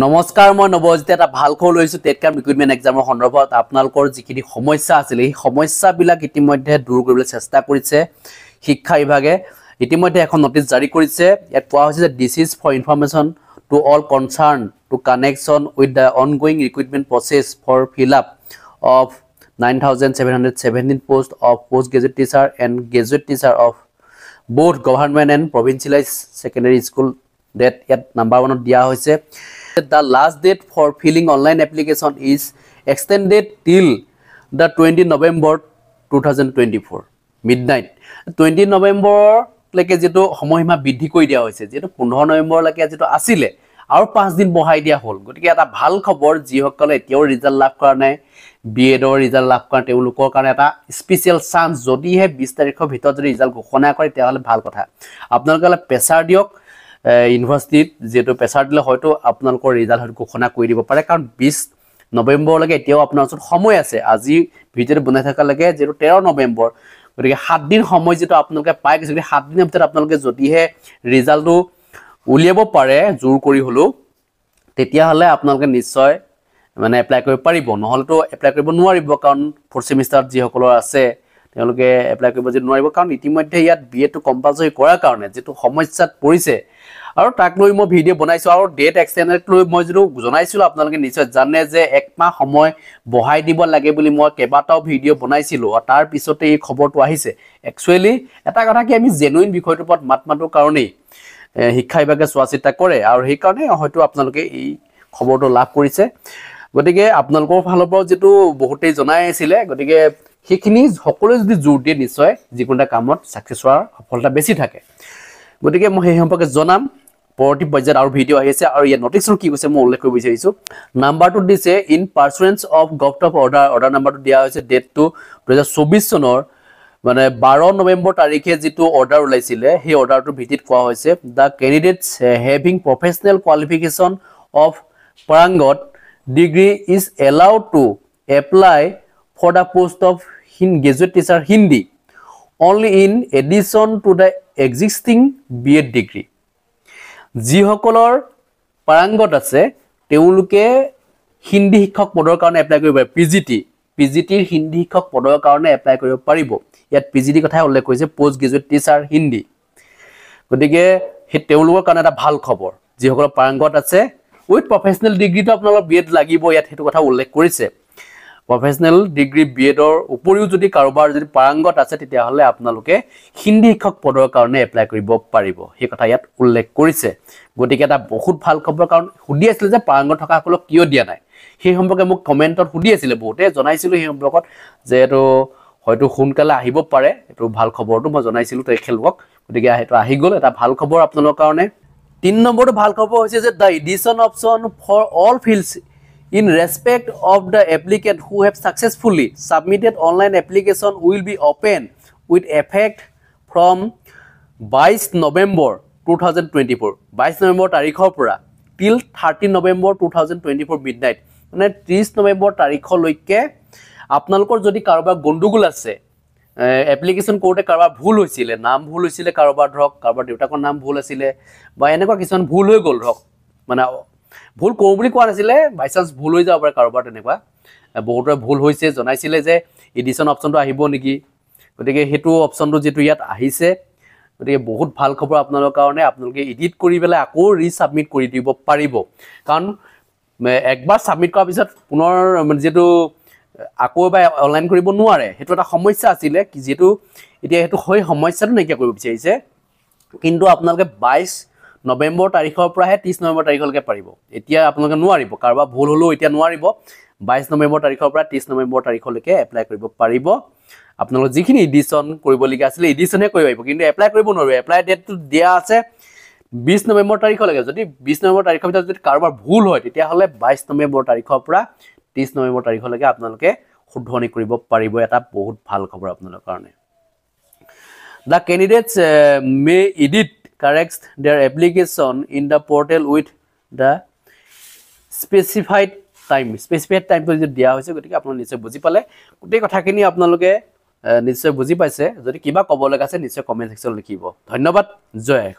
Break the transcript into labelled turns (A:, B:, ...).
A: নমস্কাৰ মই নৱজিত এটা ভাল খবৰ লৈছো টেটকাম ৰিক্ৰুটমেন্ট এক্সামৰ সন্দৰ্ভত আপোনালোকৰ যিখিনি সমস্যা আছিল এই সমস্যাবিলাক ইতিমধ্যে দূৰ কৰিবলৈ চেষ্টা কৰিছে শিক্ষা বিভাগে ইতিমধ্যে এখন নোটিছ জাৰি কৰিছে ইয়াত কোৱা হৈছে যে this is for information to all concern to connection with the ongoing recruitment process for fill up of 9717 post of postgraduate teacher and graduate teacher of both government and provincialized secondary school that yet number 1 dia hoise. The last date for filling online application is extended till the 20 November 2024 midnight. 20 November leke jeto homohima bidhi koi dia hoise jeto 15 November leke jeto asile আৰু 5 দিন বহাই দিয়া হল গটিকে এটা ভাল খবৰ যি হকলে এতিয়াও ৰিজাল্ট লাভ কৰা নাই বিএডৰ ৰিজাল্ট লাভ কৰা তেওঁলোকৰ কাৰণে এটা স্পেশাল চান্স যদি হে 20 তাৰিখৰ ভিতৰত যদি ৰিজাল্ট ঘোষণা কৰে তেতিয়াহলে ভাল কথা আপোনালোকে প্ৰেছাৰ দিয়ক ইউনিভাৰ্সিটিত যেটো প্ৰেছাৰ দিলে হয়তো আপোনালোকৰ ৰিজাল্ট ঘোষণা কৰি দিব পাৰে কাৰণ 20 নৱেম্বৰ লৈকে এতিয়াও আপোনাৰ ওচৰত সময় আছে আজি ভিডিঅ বনাই থকা লাগে যেটো 13 নৱেম্বৰ গটিকে 7 দিন সময় যেটো আপোনালোকে পাই গৈছে 7 দিনৰ ভিতৰত আপোনালোকে যদি হে ৰিজাল্টটো উলিয়াব পাৰে জোৰ কৰি হলো তেতিয়া হলে আপোনালোকে নিশ্চয় মানে এপ্লাই কৰিব পাৰিব নহলে তো এপ্লাই কৰিব নোৱাৰিব কাৰণ 4th সেমিষ্টাৰ যি সকলৰ আছে তেওঁলোকে এপ্লাই কৰিব যে নোৱাৰিব কাৰণ ইতিমধ্যে ইয়াত বিএ টো কম্পালসৰি কৰাৰ কাৰণে যেটো সমস্যাত পৰিছে আৰু তাক লৈ মই ভিডিঅ বনাইছো আৰু ডেট এক্সটেন্ডেড লৈ মই যেটো জনাইছিল আপোনালোকে নিশ্চয় জানে যে এক মাহ সময় বঢ়াই দিব লাগে বুলি মই কেবাটাও ভিডিঅ বনাইছিলো আৰু তাৰ পিছতে এই খবৰটো আহিছে একচুয়ালি এটা কথা কি আমি জেনুইন বিষয়টোৰ ওপৰত মাতমাতৰ কাৰণেই শিক্ষা বিভাগে চোৱাচিতা কৰে আৰু সেই কাৰণে হয়তো আপোনালোকে এই খবৰটো লাভ কৰিছে গটিকে আপোনালোকৰ ফালৰ পৰা যেটো বহুতেই জনাই আছিল গটিকে সেইখিনি সকলো যদি জোৰ দিয়ে নিশ্চয় যিকোনটা কামত সাকসেস হোৱাৰ সফলতা বেছি থাকে গটিকে মই সেই সম্পৰ্কে জনাম পৰৱৰ্তী পৰ্যায়ত আৰু ভিডিঅ আহিছে আৰু এই নোটিছৰ কি কৈছে মই উল্লেখ কৰিব বিচাৰিছো নাম্বাৰটো দিছে ইন পাৰচুৱেন্স অফ গভট অৰ্ডাৰ নাম্বাৰটো দিয়া হৈছে ডেট টু 2024 চনৰ মানে 12 নৱেম্বৰ তাৰিখে যেটো অৰ্ডাৰ ওলাইছিলে সেই অৰ্ডাৰটো ভিত্তিত কোৱা হৈছে the candidates having professional qualification of পাৰাংগত degree is allowed to apply for the post of graduate teacher Hindi only in addition to the existing B.Ed degree যি সকলৰ পাৰাংগত আছে তেওঁলোকে হিন্দী শিক্ষক পদৰ কাৰণে এপ্লাই কৰিব পাৰে পিজিটিৰ হিন্দী শিক্ষক পদৰ কাৰণে এপ্লাই কৰিব পাৰিব ইয়াত পিজিটি কথা উল্লেখ কৰিছে পোষ্ট গ্ৰেজুৱেট টিচাৰ হিন্দী গতিকে হে তেওঁলোকৰ কাৰণে এটা ভাল খবৰ যি সকলৰ পাৰাংগত আছে উইথ প্ৰফেশনাল ডিগ্ৰীটো আপোনালোকৰ বিএড লাগিব ইয়াত হেতু কথা উল্লেখ কৰিছে প্ৰফেশনাল ডিগ্ৰী বিএডৰ উপৰিও যদি কাৰোবাৰ যদি পাৰাংগত আছে তেতিয়া হলে আপোনালোকে হিন্দী শিক্ষক পদৰ কাৰণে এপ্লাই কৰিব পাৰিব সেই কথা ইয়াত উল্লেখ কৰিছে গতিকে এটা বহুত ভাল খবৰ কাৰণ সুধি আছিল যে পাৰাংগত থকা সকলক কিয় দিয়া নাই সেই সম্পৰ্কে মোক কমেন্টত সুধি আছিল বহুতে জনাইছিল সেই সম্পৰ্কত যে এটো হয়তো সোনকালে আহিব পাৰে এটো ভাল খবৰটো মই জনাইছিল তেখেলক গতিকে এটো আহি গল এটা ভাল খবৰ আপোনালোকৰ কাৰণে 3 নম্বৰটো ভাল খবৰ হৈছে যে the addition option for all fields in respect of the applicant who have successfully submitted online application will be open with effect from 22 November 2024 22 November তাৰিখৰ পৰা till 30 November 2024 midnight মানে 30 November তাৰিখলৈকে আপোনালোকৰ যদি কাৰোবাৰ গণ্ডগোল আছে এপ্লিকেশন কোডে কাৰোবাৰ ভুল হৈছিল নাম ভুল হৈছিল কাৰোবাৰ ধৰক কাৰোবাৰ দেউতাকৰ নাম ভুল আছিল বা এনেকুৱা কিছুমান ভুল হৈ গল ধৰক মানে ভুল কৰো বুলি কোৱা নাছিলে বাই চান্স ভুল হৈ যাব পাৰে কাৰোবাৰ তেনেকুৱা বহুতৰ ভুল হৈছে জনাইছিলে যে এডিশন অপশনটো আহিব নেকি গতিকে হেতু অপশনটো যেটো ইয়াত আহিছে গতিকে বহুত ভাল খবৰ আপোনালোকৰ কাৰণে আপোনালোকে এডিট কৰি বেলা আকৌ ৰিসাবমিট কৰি দিব পাৰিব কাৰণ একবাৰ সাবমিট কৰাৰ পিছত পুনৰ যেটো আকৌ এবাৰ অনলাইন কৰিব নোৱাৰে হেতু এটা সমস্যা আছিল কি যেটো এতিয়া হেতু হৈ সমস্যাটো নাইকিয়া কৰিব বিচাৰিছে কিন্তু আপোনালোকে 22 নৱেম্বৰ তাৰিখৰ পৰা 30 নৱেম্বৰ তাৰিখলৈকে পাৰিব এতিয়া আপোনালোকে নোৱাৰিব কাৰবা ভুল হলো এতিয়া নোৱাৰিব 22 নৱেম্বৰ তাৰিখৰ পৰা 30 নৱেম্বৰ তাৰিখলৈকে এপ্লাই কৰিব পাৰিব আপোনালোক যিখিনি এডিশন কৰিব লগা আছিল এডিশনে কৰিব পাৰিব কিন্তু এপ্লাই কৰিব নোৱাৰিব এপ্লাই ডেটটো দিয়া আছে 20 নৱেম্বৰ তাৰিখলৈকে যদি 20 নৱেম্বৰ তাৰিখৰ ভিতৰত যদি কাৰবাৰ ভুল হয় তেতিয়া হলে 22 নৱেম্বৰ তাৰিখৰ পৰা 30 নৱেম্বৰ তাৰিখলৈকে আপোনালোকে শুদ্ধনি কৰিব পাৰিব এটা বহুত ভাল খবৰ আপোনালোকৰ কাৰণে The candidates may edit correct their application in the portal with the specified time to দিয়া হৈছে গতিকে আপোনালোকে নিশ্চয় বুজি পালে গোটেই কথাখিনি আপোনালোকে নিশ্চয় বুজি পাইছে যদি কিবা কব লগা আছে নিশ্চয় কমেন্ট সেকশন লিখিব ধন্যবাদ জয় আই